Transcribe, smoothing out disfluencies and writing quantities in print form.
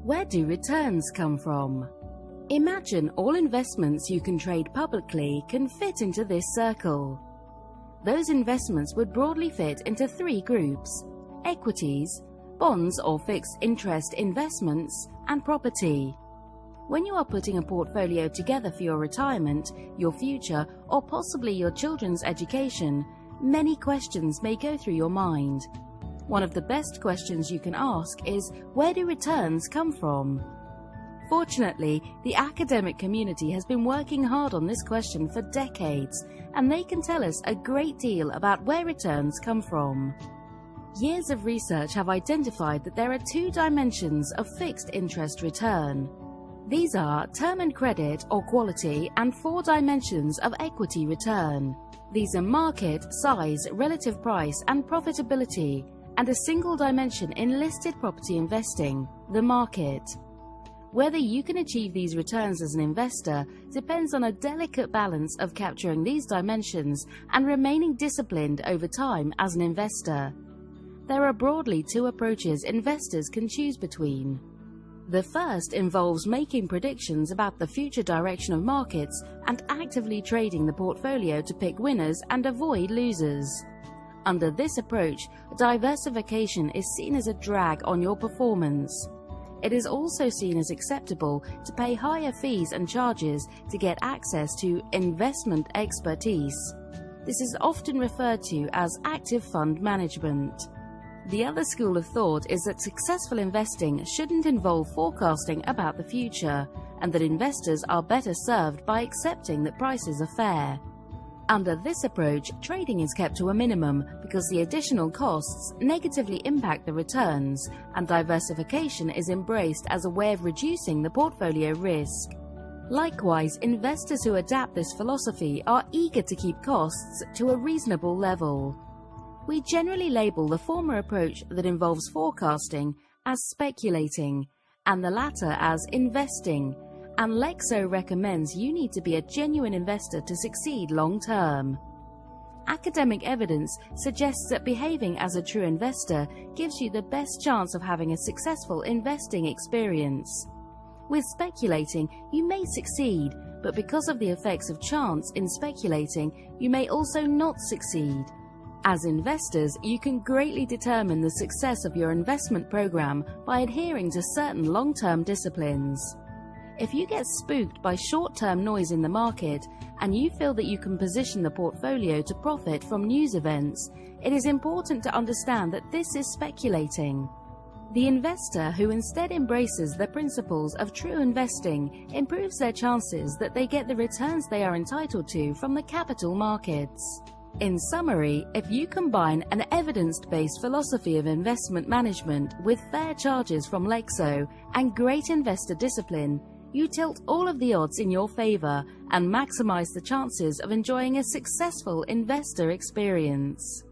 Where do returns come from? Imagine all investments you can trade publicly can fit into this circle. Those investments would broadly fit into three groups: equities, bonds or fixed interest investments, and property. When you are putting a portfolio together for your retirement, your future, or possibly your children's education, many questions may go through your mind. One of the best questions you can ask is, where do returns come from? Fortunately, the academic community has been working hard on this question for decades, and they can tell us a great deal about where returns come from. Years of research have identified that there are two dimensions of fixed interest return. These are term and credit or quality, and four dimensions of equity return. These are market, size, relative price, and profitability, and a single dimension in listed property investing, the market. Whether you can achieve these returns as an investor depends on a delicate balance of capturing these dimensions and remaining disciplined over time as an investor. There are broadly two approaches investors can choose between. The first involves making predictions about the future direction of markets and actively trading the portfolio to pick winners and avoid losers. Under this approach, diversification is seen as a drag on your performance. It is also seen as acceptable to pay higher fees and charges to get access to investment expertise. This is often referred to as active fund management. The other school of thought is that successful investing shouldn't involve forecasting about the future, and that investors are better served by accepting that prices are fair. Under this approach, trading is kept to a minimum because the additional costs negatively impact the returns, and diversification is embraced as a way of reducing the portfolio risk. Likewise, investors who adapt this philosophy are eager to keep costs to a reasonable level. We generally label the former approach that involves forecasting as speculating, and the latter as investing, and Lexo recommends you need to be a genuine investor to succeed long-term. Academic evidence suggests that behaving as a true investor gives you the best chance of having a successful investing experience. With speculating, you may succeed, but because of the effects of chance in speculating, you may also not succeed. As investors, you can greatly determine the success of your investment program by adhering to certain long-term disciplines. If you get spooked by short-term noise in the market and you feel that you can position the portfolio to profit from news events, it is important to understand that this is speculating. The investor who instead embraces the principles of true investing improves their chances that they get the returns they are entitled to from the capital markets. In summary, if you combine an evidence-based philosophy of investment management with fair charges from Lexo and great investor discipline, you tilt all of the odds in your favor and maximize the chances of enjoying a successful investor experience.